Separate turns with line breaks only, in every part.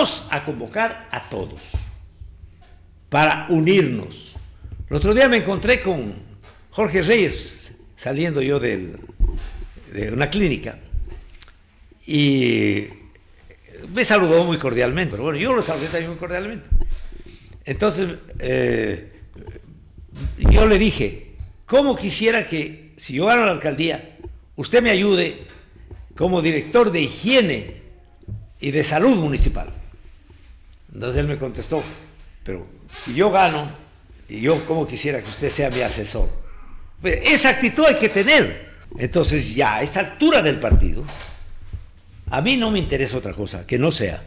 vamos a convocar a todos para unirnos. El otro día me encontré con Jorge Reyes, saliendo yo de una clínica, y me saludó muy cordialmente, pero bueno, yo lo saludé también muy cordialmente. Entonces, yo le dije, ¿cómo quisiera que, si yo gano la alcaldía, usted me ayude como director de higiene y de salud municipal? Entonces él me contestó, pero si yo gano, y yo como quisiera que usted sea mi asesor. Pues esa actitud hay que tener. Entonces ya a esta altura del partido, a mí no me interesa otra cosa que no sea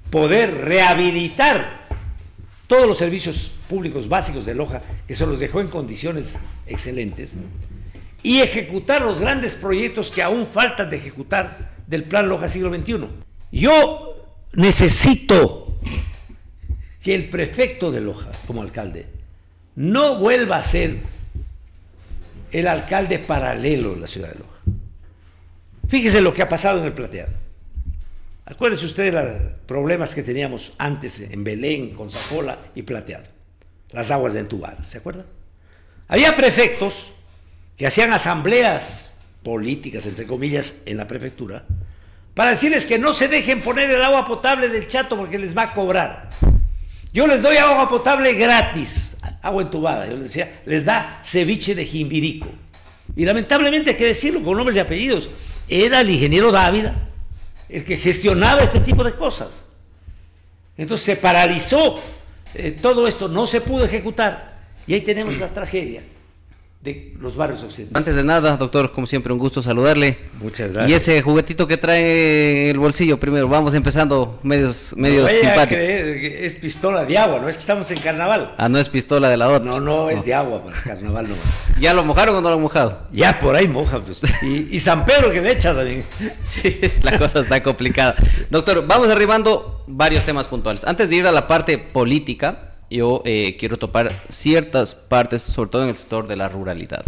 poder rehabilitar todos los servicios públicos básicos de Loja, que se los dejó en condiciones excelentes, y ejecutar los grandes proyectos que aún faltan de ejecutar del Plan Loja Siglo XXI. Yo necesito que el prefecto de Loja, como alcalde, no vuelva a ser el alcalde paralelo de la ciudad de Loja. Fíjese lo que ha pasado en el Plateado. Acuérdense ustedes de los problemas que teníamos antes en Belén, con Zapola y Plateado. Las aguas entubadas, ¿se acuerdan? Había prefectos que hacían asambleas políticas, entre comillas, en la prefectura, para decirles que no se dejen poner el agua potable del Chato porque les va a cobrar. Yo les doy agua potable gratis, agua entubada. Yo les decía, les da ceviche de Jimbirico. Y lamentablemente hay que decirlo con nombres y apellidos. Era el ingeniero Dávila el que gestionaba este tipo de cosas. Entonces se paralizó todo esto, no se pudo ejecutar. Y ahí tenemos la tragedia de los barrios occidentales.
Antes de nada, doctor, como siempre, un gusto saludarle.
Muchas gracias.
Y ese juguetito que trae en el bolsillo primero, vamos empezando medios simpáticos.
Creer que es pistola de agua, no es que estamos en carnaval.
Ah, no es pistola de la otra.
No, es de agua para el carnaval nomás.
¿Ya lo mojaron o no lo han mojado?
Ya por ahí moja, pues. Y San Pedro que me echa también.
Sí, la cosa está complicada. Doctor, vamos arribando varios temas puntuales. Antes de ir a la parte política, yo quiero topar ciertas partes, sobre todo en el sector de la ruralidad.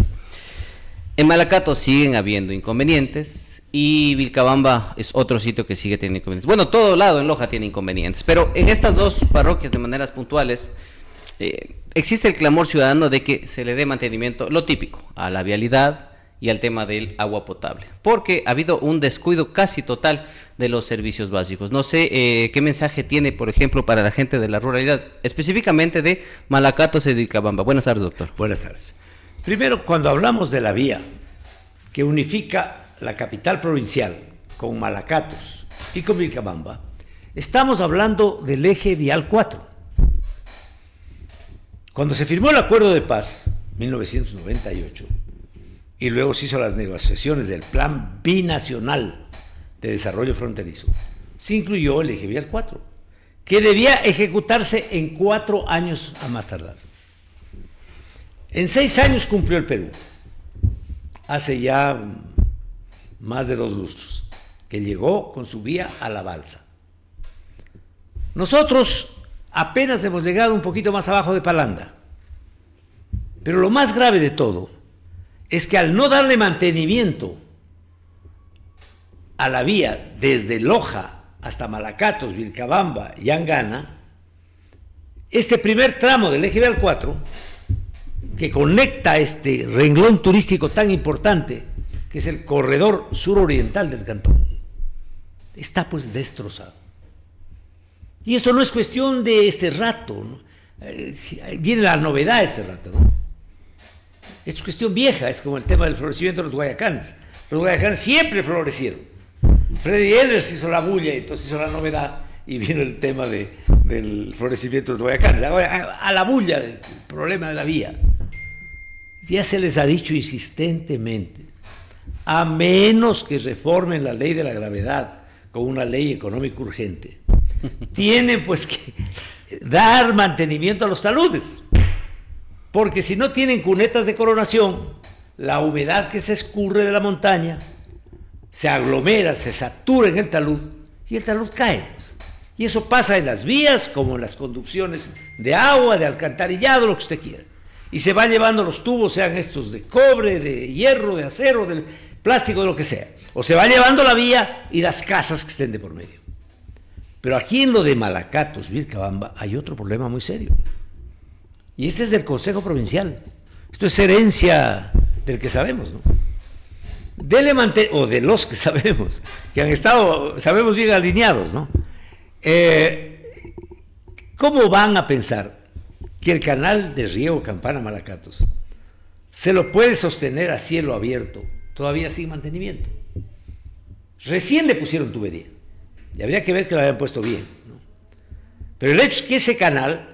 En Malacato siguen habiendo inconvenientes y Vilcabamba es otro sitio que sigue teniendo inconvenientes. Bueno, todo lado en Loja tiene inconvenientes, pero en estas dos parroquias de maneras puntuales existe el clamor ciudadano de que se le dé mantenimiento, lo típico, a la vialidad y al tema del agua potable, porque ha habido un descuido casi total de los servicios básicos. No sé qué mensaje tiene, por ejemplo, para la gente de la ruralidad, específicamente de Malacatos y Vilcabamba. Buenas tardes, doctor.
Buenas tardes. Primero, cuando hablamos de la vía que unifica la capital provincial con Malacatos y con Vilcabamba, estamos hablando del eje vial 4. Cuando se firmó el acuerdo de paz, 1998, y luego se hizo las negociaciones del Plan Binacional de Desarrollo Fronterizo, se incluyó el eje vial 4, que debía ejecutarse en 4 años a más tardar. En 6 años cumplió el Perú, hace ya más de 2 lustros, que llegó con su vía a la balsa. Nosotros apenas hemos llegado un poquito más abajo de Palanda, pero lo más grave de todo es que al no darle mantenimiento a la vía desde Loja hasta Malacatos, Vilcabamba y Angana, este primer tramo del eje vial 4, que conecta este renglón turístico tan importante, que es el corredor suroriental del cantón, está pues destrozado. Y esto no es cuestión de este rato, ¿no? Viene la novedad este rato, ¿no? Es cuestión vieja, es como el tema del florecimiento de los Guayacanes. Los Guayacanes siempre florecieron. Freddy Ehlers hizo la bulla y entonces hizo la novedad y vino el tema del florecimiento de los Guayacanes. A la bulla del problema de la vía. Ya se les ha dicho insistentemente, a menos que reformen la ley de la gravedad con una ley económica urgente, tienen pues que dar mantenimiento a los taludes. Porque si no tienen cunetas de coronación, la humedad que se escurre de la montaña se aglomera, se satura en el talud y el talud cae. Pues. Y eso pasa en las vías como en las conducciones de agua, de alcantarillado, lo que usted quiera. Y se va llevando los tubos, sean estos de cobre, de hierro, de acero, de plástico, de lo que sea. O se va llevando la vía y las casas que estén de por medio. Pero aquí en lo de Malacatos, Vilcabamba, hay otro problema muy serio. Y este es del Consejo Provincial. Esto es herencia del que sabemos, ¿no? O de los que sabemos, que han estado, sabemos, bien alineados, ¿no? ¿Cómo van a pensar que el canal de riego Campana-Malacatos se lo puede sostener a cielo abierto, todavía sin mantenimiento? Recién le pusieron tubería, y habría que ver que lo habían puesto bien, ¿no? Pero el hecho es que ese canal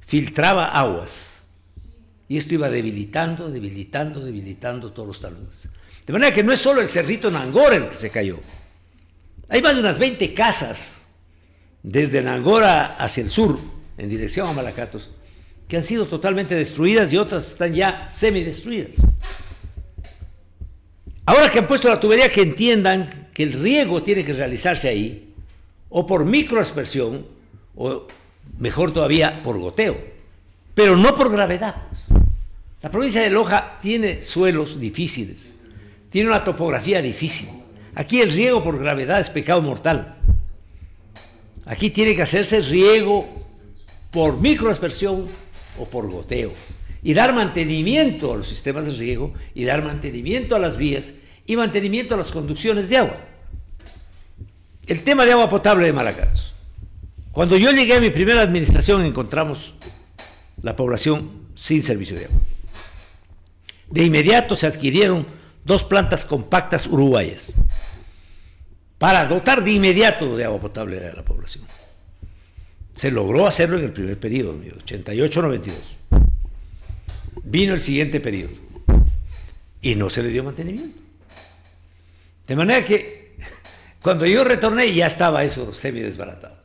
filtraba aguas, y esto iba debilitando todos los taludes. De manera que no es solo el Cerrito Nangora el que se cayó. Hay más de unas 20 casas desde Nangora hacia el sur, en dirección a Malacatos, que han sido totalmente destruidas y otras están ya semidestruidas. Ahora que han puesto la tubería, que entiendan que el riego tiene que realizarse ahí, o por microaspersión, o mejor todavía, por goteo, pero no por gravedad. La provincia de Loja tiene suelos difíciles, tiene una topografía difícil. Aquí el riego por gravedad es pecado mortal. Aquí tiene que hacerse riego por microaspersión o por goteo, y dar mantenimiento a los sistemas de riego, y dar mantenimiento a las vías, y mantenimiento a las conducciones de agua. El tema de agua potable de Malacatos. Cuando yo llegué a mi primera administración, encontramos la población sin servicio de agua. De inmediato se adquirieron 2 plantas compactas uruguayas para dotar de inmediato de agua potable a la población. Se logró hacerlo en el primer periodo, 88-92. Vino el siguiente periodo y no se le dio mantenimiento. De manera que cuando yo retorné ya estaba eso semi-desbaratado.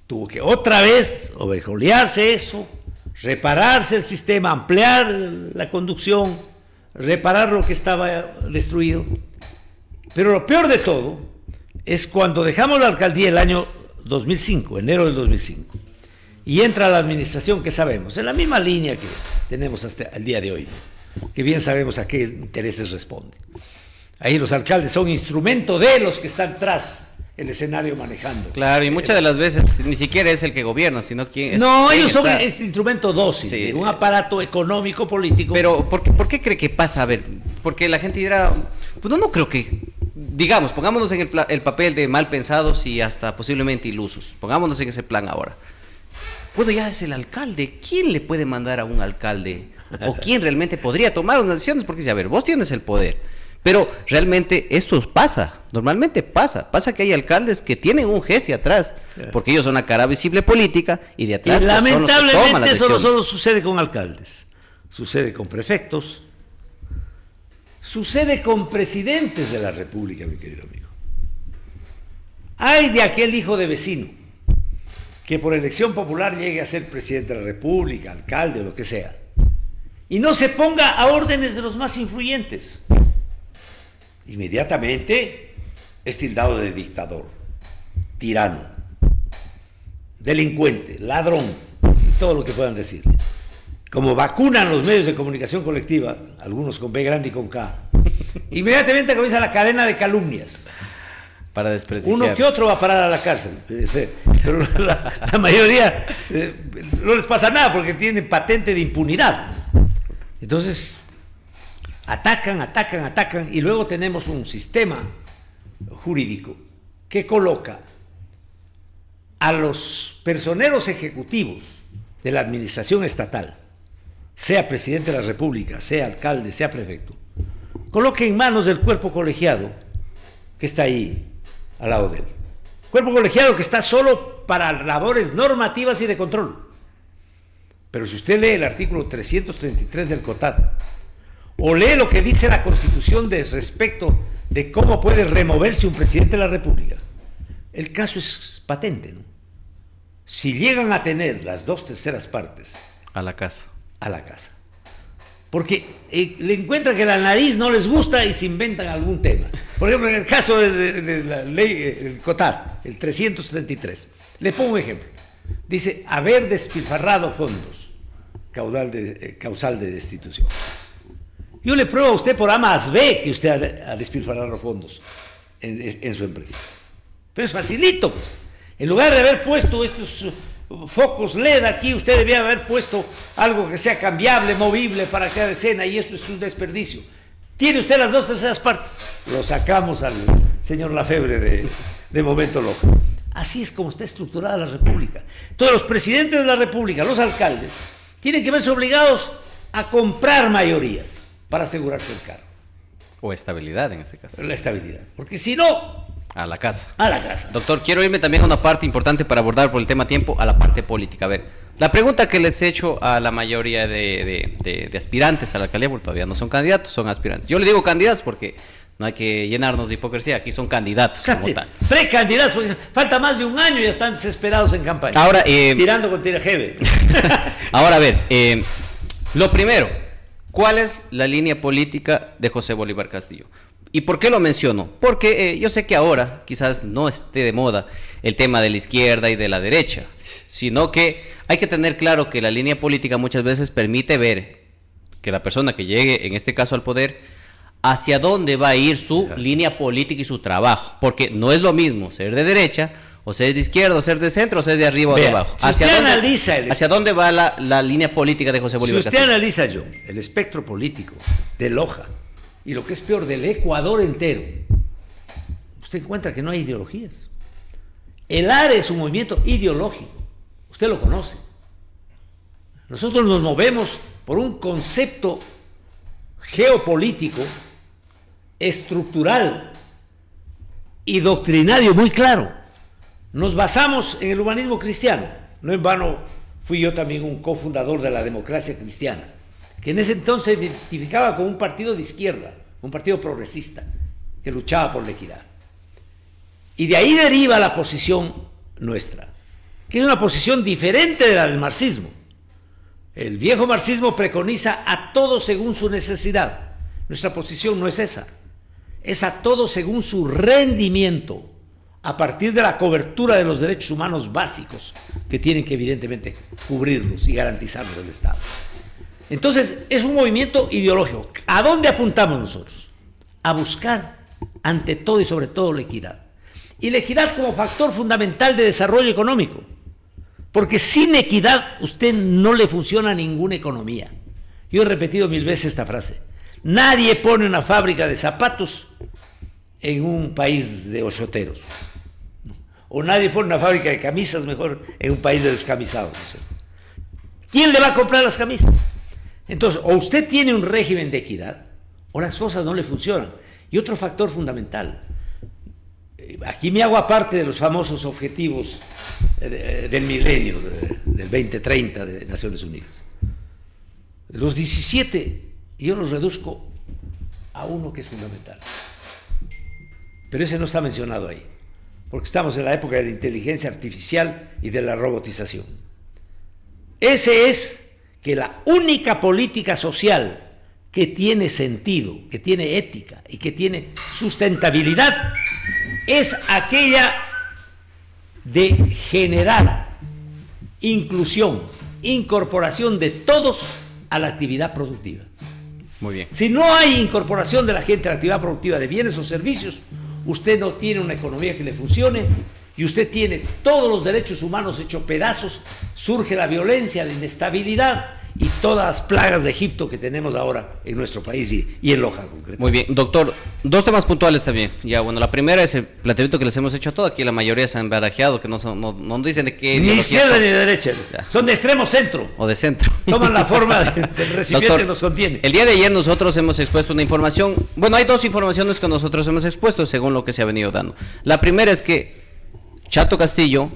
Tuvo que otra vez overjolearse eso, repararse el sistema, ampliar la conducción, reparar lo que estaba destruido. Pero lo peor de todo es cuando dejamos la alcaldía el año 2005, enero del 2005, y entra la administración que sabemos, en la misma línea que tenemos hasta el día de hoy, ¿no? Que bien sabemos a qué intereses responde. Ahí los alcaldes son instrumento de los que están tras el escenario manejando.
Claro, y muchas de las veces ni siquiera es el que gobierna, sino quien es.
No,
quien
ellos son
está.
este instrumento dócil,
Sí.
de un aparato económico, político.
Pero, ¿por qué cree que pasa? A ver, porque la gente dirá, pues no creo que, digamos, pongámonos en el papel de mal pensados y hasta posiblemente ilusos. Pongámonos en ese plan ahora. Bueno, ya es el alcalde. ¿Quién le puede mandar a un alcalde? ¿O quién realmente podría tomar unas decisiones? Porque dice, a ver, vos tienes el poder. Pero realmente esto pasa, normalmente pasa que hay alcaldes que tienen un jefe atrás, porque ellos son la cara visible política y de atrás
y
pues, son los que toman las
lamentablemente eso no
decisiones.
solo sucede con alcaldes, sucede con prefectos, sucede con presidentes de la República, mi querido amigo. Hay de aquel hijo de vecino que por elección popular llegue a ser presidente de la República, alcalde o lo que sea, y no se ponga a órdenes de los más influyentes. Inmediatamente es tildado de dictador, tirano, delincuente, ladrón, y todo lo que puedan decirle. Como vacunan los medios de comunicación colectiva, algunos con B grande y con K, inmediatamente comienza la cadena de calumnias.
Para desprestigiar.
Uno que otro va a parar a la cárcel, pero la mayoría no les pasa nada porque tienen patente de impunidad. Entonces, atacan, y luego tenemos un sistema jurídico que coloca a los personeros ejecutivos de la administración estatal, sea presidente de la República, sea alcalde, sea prefecto, coloca en manos del cuerpo colegiado que está ahí al lado de él. Cuerpo colegiado que está solo para labores normativas y de control. Pero si usted lee el artículo 333 del COTAD, o lee lo que dice la Constitución respecto de cómo puede removerse un presidente de la República, el caso es patente, ¿no? Si llegan a tener las 2/3 partes
A la casa.
porque le encuentran que la nariz no les gusta y se inventan algún tema. Por ejemplo, en el caso de la ley, el COTAD, el 333, le pongo un ejemplo. Dice, haber despilfarrado fondos, causal de destitución. Yo le pruebo a usted por A más B que usted ha despilfarrado fondos en su empresa. Pero es facilito, pues. En lugar de haber puesto estos focos LED aquí, usted debía haber puesto algo que sea cambiable, movible para cada escena, y esto es un desperdicio. ¿Tiene usted las 2/3 partes? Lo sacamos al señor Lafebre de Momento Loja. Así es como está estructurada la República. Todos los presidentes de la República, los alcaldes, tienen que verse obligados a comprar mayorías para asegurarse el cargo.
O estabilidad en este caso.
La estabilidad. Porque si no,
a la casa.
A la casa.
Doctor, quiero irme también a una parte importante para abordar por el tema tiempo, a la parte política. A ver, la pregunta que les he hecho a la mayoría de aspirantes a la alcaldía, porque todavía no son candidatos, son aspirantes. Yo le digo candidatos porque no hay que llenarnos de hipocresía, aquí son candidatos como tal.
Precandidatos, porque falta más de un año y ya están desesperados en campaña.
Ahora,
tirando con tirajeve.
Ahora, a ver, lo primero, ¿cuál es la línea política de José Bolívar Castillo? ¿Y por qué lo menciono? Porque yo sé que ahora quizás no esté de moda el tema de la izquierda y de la derecha, sino que hay que tener claro que la línea política muchas veces permite ver que la persona que llegue, en este caso al poder, hacia dónde va a ir su línea política y su trabajo, porque no es lo mismo ser de derecha o ser de izquierda, o ser de centro, o ser de arriba o de abajo. ¿Hacia dónde va la línea política de José Bolívar Castillo?
Si usted analiza, John, el espectro político de Loja, y lo que es peor, del Ecuador entero, usted encuentra que no hay ideologías. El ARE es un movimiento ideológico, usted lo conoce. Nosotros nos movemos por un concepto geopolítico, estructural y doctrinario muy claro. Nos basamos en el humanismo cristiano. No en vano fui yo también un cofundador de la Democracia Cristiana, que en ese entonces se identificaba como un partido de izquierda, un partido progresista, que luchaba por la equidad. Y de ahí deriva la posición nuestra, que es una posición diferente de la del marxismo. El viejo marxismo preconiza a todo según su necesidad. Nuestra posición no es esa, es a todo según su rendimiento, a partir de la cobertura de los derechos humanos básicos que tienen que evidentemente cubrirlos y garantizarlos el Estado. Entonces, es un movimiento ideológico. ¿A dónde apuntamos nosotros? A buscar, ante todo y sobre todo, la equidad. Y la equidad como factor fundamental de desarrollo económico. Porque sin equidad, usted no le funciona a ninguna economía. Yo he repetido 1000 veces esta frase. Nadie pone una fábrica de zapatos en un país de ochoteros. O nadie pone una fábrica de camisas, mejor, en un país de descamisados. ¿Quién le va a comprar las camisas? Entonces, o usted tiene un régimen de equidad, o las cosas no le funcionan. Y otro factor fundamental, aquí me hago aparte de los famosos objetivos del milenio, del 2030 de Naciones Unidas. Los 17, yo los reduzco a uno que es fundamental. Pero ese no está mencionado ahí, porque estamos en la época de la inteligencia artificial y de la robotización. Ese es que la única política social que tiene sentido, que tiene ética y que tiene sustentabilidad es aquella de generar inclusión, incorporación de todos a la actividad productiva.
Muy bien.
Si no hay incorporación de la gente a la actividad productiva de bienes o servicios, usted no tiene una economía que le funcione y usted tiene todos los derechos humanos hechos pedazos, surge la violencia, la inestabilidad y todas las plagas de Egipto que tenemos ahora en nuestro país y en Loja concretamente.
Muy bien, doctor, dos temas puntuales también. Ya, bueno, la primera es el planteamiento que les hemos hecho a todos. Aquí la mayoría se han barajeado, que no dicen de qué...
Ni izquierda ni de derecha, son de extremo centro.
O de centro.
Toman la forma del recipiente. Doctor, que nos contiene.
El día de ayer nosotros hemos expuesto una información, bueno, hay dos informaciones que nosotros hemos expuesto según lo que se ha venido dando. La primera es que Chato Castillo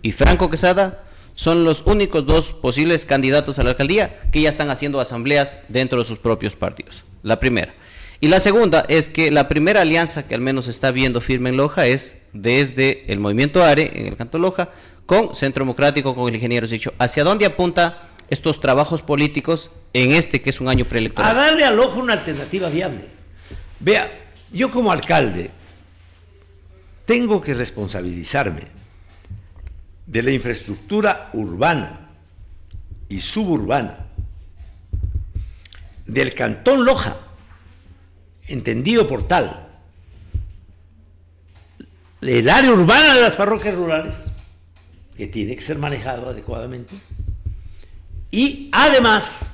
y Franco Quesada son los únicos dos posibles candidatos a la alcaldía que ya están haciendo asambleas dentro de sus propios partidos. La primera. Y la segunda es que la primera alianza que al menos está viendo firme en Loja es desde el movimiento ARE, en el Canto Loja, con Centro Democrático, con el ingeniero Sicho. ¿Hacia dónde apunta estos trabajos políticos en este que es un año preelectoral?
A darle a Loja una alternativa viable. Vea, yo como alcalde tengo que responsabilizarme de la infraestructura urbana y suburbana del Cantón Loja, entendido por tal, el área urbana de las parroquias rurales, que tiene que ser manejado adecuadamente, y además,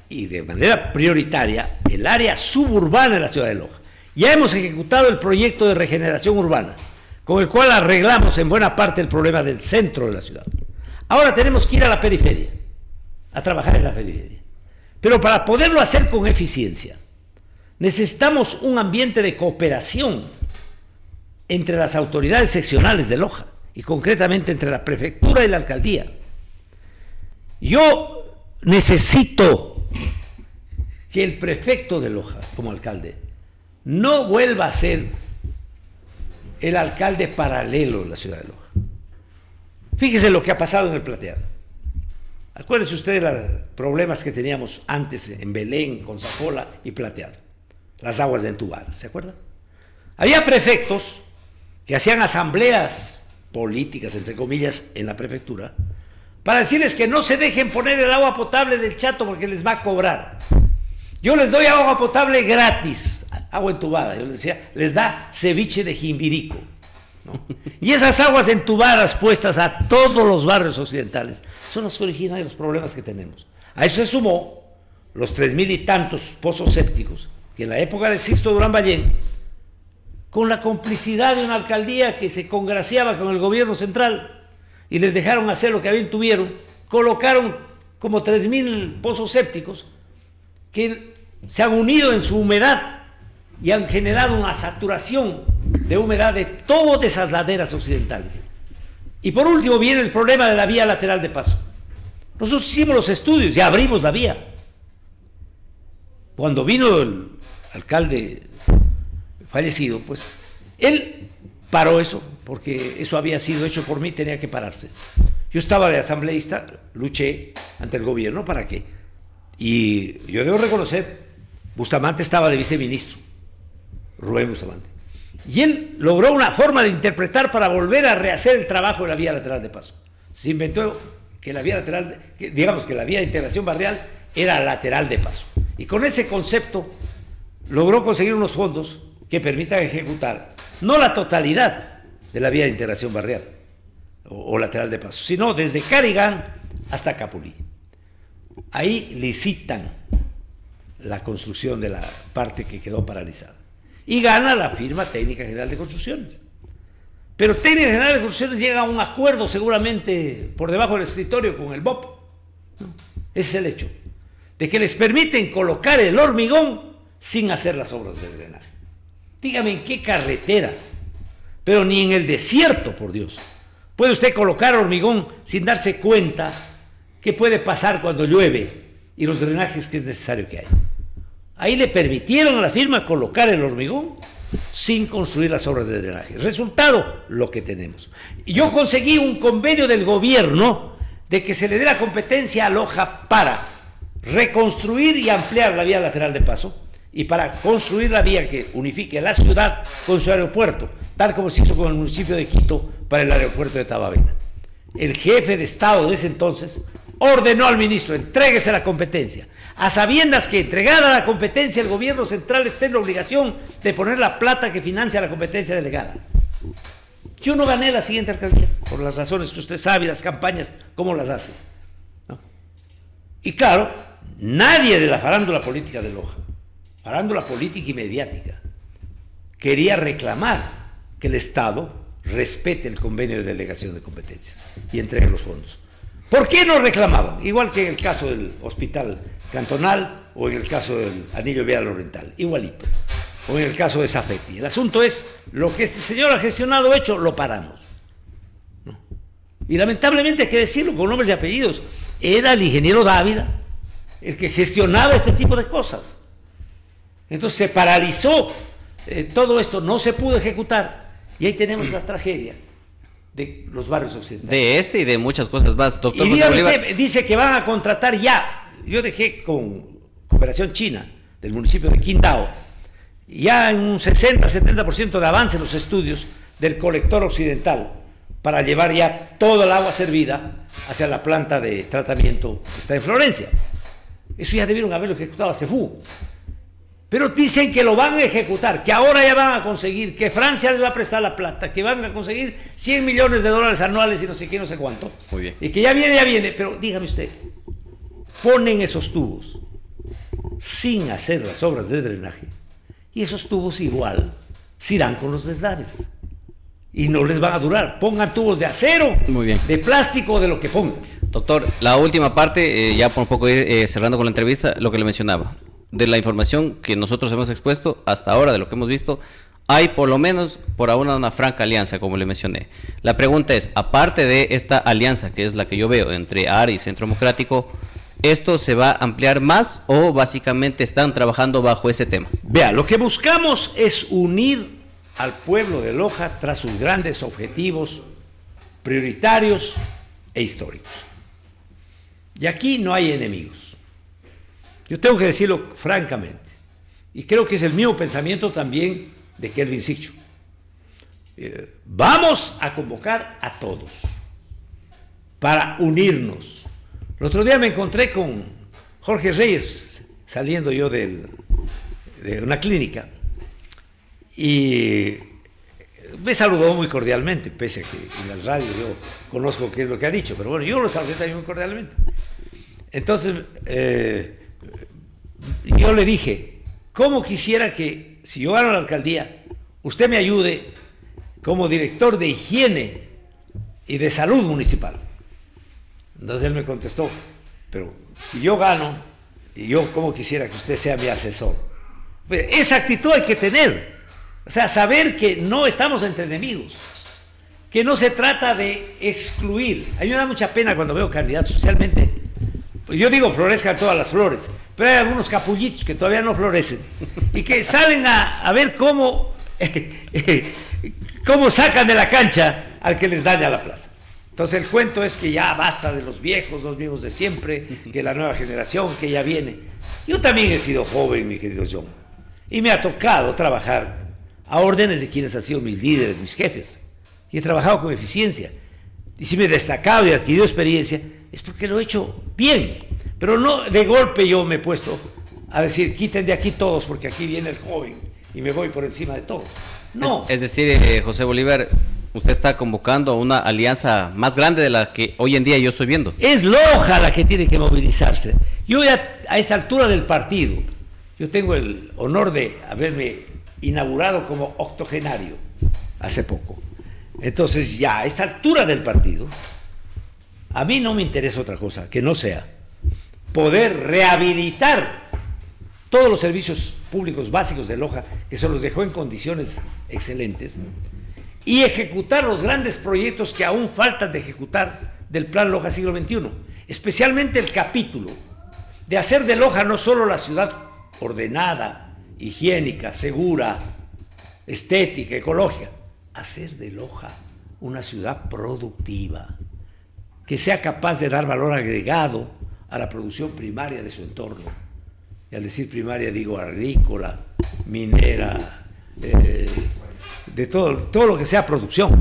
y de manera prioritaria, el área suburbana de la ciudad de Loja. Ya hemos ejecutado el proyecto de regeneración urbana, con el cual arreglamos en buena parte el problema del centro de la ciudad. Ahora tenemos que ir a la periferia, a trabajar en la periferia. Pero para poderlo hacer con eficiencia, necesitamos un ambiente de cooperación entre las autoridades seccionales de Loja, y concretamente entre la prefectura y la alcaldía. Yo necesito que el prefecto de Loja, como alcalde, no vuelva a ser el alcalde paralelo de la ciudad de Loja. Fíjese lo que ha pasado en el Plateado. Acuérdense ustedes de los problemas que teníamos antes en Belén, con Zapola y Plateado. Las aguas entubadas, ¿se acuerdan? Había prefectos que hacían asambleas políticas, entre comillas, en la prefectura, para decirles que no se dejen poner el agua potable del Chato porque les va a cobrar. Yo les doy agua potable gratis, agua entubada. Yo les decía, les da ceviche de Jimbirico, ¿no? Y esas aguas entubadas puestas a todos los barrios occidentales son las que originan los problemas que tenemos. A eso se sumó los 3,000 y tantos pozos sépticos que en la época de Sixto Durán Ballén, con la complicidad de una alcaldía que se congraciaba con el gobierno central y les dejaron hacer lo que bien tuvieron, colocaron como 3,000 pozos sépticos que se han unido en su humedad y han generado una saturación de humedad de todas esas laderas occidentales. Y por último viene el problema de la vía lateral de paso. Nosotros hicimos los estudios, ya abrimos la vía. Cuando vino el alcalde fallecido, pues él paró eso, porque eso había sido hecho por mí, tenía que pararse. Yo estaba de asambleísta, luché ante el gobierno para que, y yo debo reconocer, Bustamante estaba de viceministro, Rubén Bustamante, y él logró una forma de interpretar para volver a rehacer el trabajo de la vía lateral de paso. Se inventó que la vía lateral, digamos que la vía de integración barrial era lateral de paso, y con ese concepto logró conseguir unos fondos que permitan ejecutar no la totalidad de la vía de integración barrial o lateral de paso, sino desde Carigán hasta Capulí. Ahí licitan la construcción de la parte que quedó paralizada y gana la firma Técnica General de Construcciones. Pero Técnica General de Construcciones llega a un acuerdo seguramente por debajo del escritorio con el BOP, ¿no? Ese es el hecho, de que les permiten colocar el hormigón sin hacer las obras de drenaje. Dígame en qué carretera, pero ni en el desierto, por Dios, puede usted colocar hormigón sin darse cuenta qué puede pasar cuando llueve y los drenajes que es necesario que haya. Ahí le permitieron a la firma colocar el hormigón sin construir las obras de drenaje. Resultado, lo que tenemos. Y yo conseguí un convenio del gobierno de que se le dé la competencia a Loja para reconstruir y ampliar la vía lateral de paso y para construir la vía que unifique la ciudad con su aeropuerto, tal como se hizo con el municipio de Quito para el aeropuerto de Tababela. El jefe de Estado de ese entonces ordenó al ministro, entréguese la competencia, a sabiendas que entregada la competencia el gobierno central está en la obligación de poner la plata que financia la competencia delegada. Yo no gané la siguiente alcaldía, por las razones que usted sabe, las campañas, cómo las hace, ¿no? Y claro, nadie de la farándula política de Loja, farándula política y mediática, quería reclamar que el Estado respete el convenio de delegación de competencias y entregue los fondos. ¿Por qué no reclamaban? Igual que en el caso del hospital cantonal o en el caso del anillo vial oriental, igualito, o en el caso de Safety. El asunto es, lo que este señor ha gestionado, hecho, lo paramos, ¿no? Y lamentablemente hay que decirlo con nombres y apellidos, era el ingeniero Dávila el que gestionaba este tipo de cosas. Entonces se paralizó todo esto, no se pudo ejecutar, y ahí tenemos la tragedia de los barrios occidentales.
De este y de muchas cosas más, doctor.
Y
José Bolívar,
usted, dice que van a contratar ya. Yo dejé con Cooperación China del municipio de Qingdao ya en un 60-70% de avance en los estudios del colector occidental para llevar ya toda el agua servida hacia la planta de tratamiento que está en Florencia. Eso ya debieron haberlo ejecutado a CEFU. Pero dicen que lo van a ejecutar, que ahora ya van a conseguir, que Francia les va a prestar la plata, que van a conseguir 100 millones de dólares anuales y no sé qué, no sé cuánto.
Muy bien.
Y que ya viene, pero dígame usted, ponen esos tubos sin hacer las obras de drenaje y esos tubos igual se irán con los deslaves y no les van a durar. Pongan tubos de acero,
muy bien,
de plástico, de lo que pongan.
Doctor, la última parte, ya por un poco ir cerrando con la entrevista, lo que le mencionaba. De la información que nosotros hemos expuesto hasta ahora, de lo que hemos visto, hay por lo menos por ahora una franca alianza, como le mencioné. La pregunta es, aparte de esta alianza, que es la que yo veo entre ARE y Centro Democrático, ¿esto se va a ampliar más o básicamente están trabajando bajo ese tema?
Vea, lo que buscamos es unir al pueblo de Loja tras sus grandes objetivos prioritarios e históricos. Y aquí no hay enemigos. Yo tengo que decirlo francamente, y creo que es el mismo pensamiento también de Kelvin Siccho. Vamos a convocar a todos para unirnos. El otro día me encontré con Jorge Reyes, saliendo yo de una clínica, y me saludó muy cordialmente, pese a que en las radios yo conozco qué es lo que ha dicho, pero bueno, yo lo saludé también muy cordialmente. Entonces, yo le dije, ¿cómo quisiera que, si yo gano la alcaldía, usted me ayude como director de higiene y de salud municipal? Entonces él me contestó, pero si yo gano, y yo cómo quisiera que usted sea mi asesor. Pues esa actitud hay que tener, o sea, saber que no estamos entre enemigos, que no se trata de excluir. A mí me da mucha pena cuando veo candidatos, especialmente, yo digo florezcan todas las flores, pero hay algunos capullitos que todavía no florecen y que salen a ver cómo sacan de la cancha al que les daña la plaza. Entonces el cuento es que ya basta de los viejos, los mismos de siempre, que la nueva generación que ya viene. Yo también he sido joven, mi querido John, y me ha tocado trabajar a órdenes de quienes han sido mis líderes, mis jefes, y he trabajado con eficiencia. Y si me he destacado y adquirido experiencia, es porque lo he hecho bien, pero no de golpe yo me he puesto a decir, quiten de aquí todos porque aquí viene el joven y me voy por encima de todos. No.
Es decir, José Bolívar, usted está convocando a una alianza más grande de la que hoy en día yo estoy viendo.
Es Loja la que tiene que movilizarse. Yo ya a esta altura del partido, yo tengo el honor de haberme inaugurado como octogenario hace poco. Entonces ya a esta altura del partido, a mí no me interesa otra cosa que no sea poder rehabilitar todos los servicios públicos básicos de Loja, que se los dejó en condiciones excelentes, y ejecutar los grandes proyectos que aún faltan de ejecutar del Plan Loja Siglo XXI, especialmente el capítulo de hacer de Loja no solo la ciudad ordenada, higiénica, segura, estética, ecológica, hacer de Loja una ciudad productiva, que sea capaz de dar valor agregado a la producción primaria de su entorno. Y al decir primaria digo agrícola, minera, de todo lo que sea producción.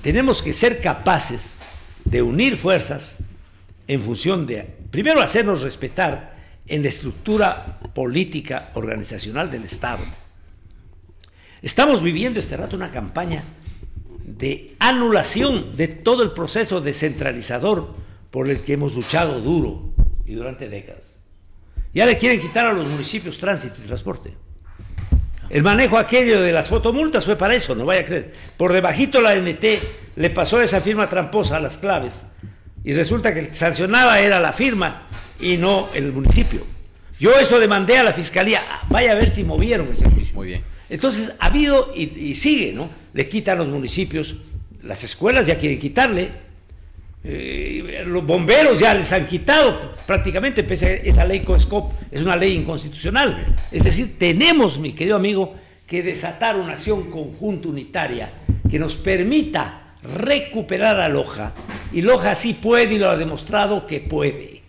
Tenemos que ser capaces de unir fuerzas en función de, primero, hacernos respetar en la estructura política organizacional del Estado. Estamos viviendo este rato una campaña de anulación de todo el proceso descentralizador por el que hemos luchado duro y durante décadas. Ya le quieren quitar a los municipios tránsito y transporte. El manejo aquello de las fotomultas fue para eso, no vaya a creer. Por debajito la ANT le pasó esa firma tramposa a las claves y resulta que el que sancionaba era la firma y no el municipio. Yo eso demandé a la fiscalía, vaya a ver si movieron ese juicio.
Muy bien.
Entonces ha habido y sigue, ¿no? Le quitan los municipios, las escuelas ya quieren quitarle, los bomberos ya les han quitado prácticamente, pese a esa ley COESCOP, es una ley inconstitucional. Es decir, tenemos, mi querido amigo, que desatar una acción conjunta unitaria que nos permita recuperar a Loja, y Loja sí puede y lo ha demostrado que puede.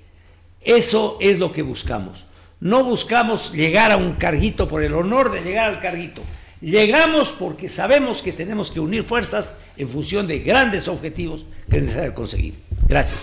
Eso es lo que buscamos. No buscamos llegar a un carguito por el honor de llegar al carguito. Llegamos porque sabemos que tenemos que unir fuerzas en función de grandes objetivos que es necesario conseguir. Gracias.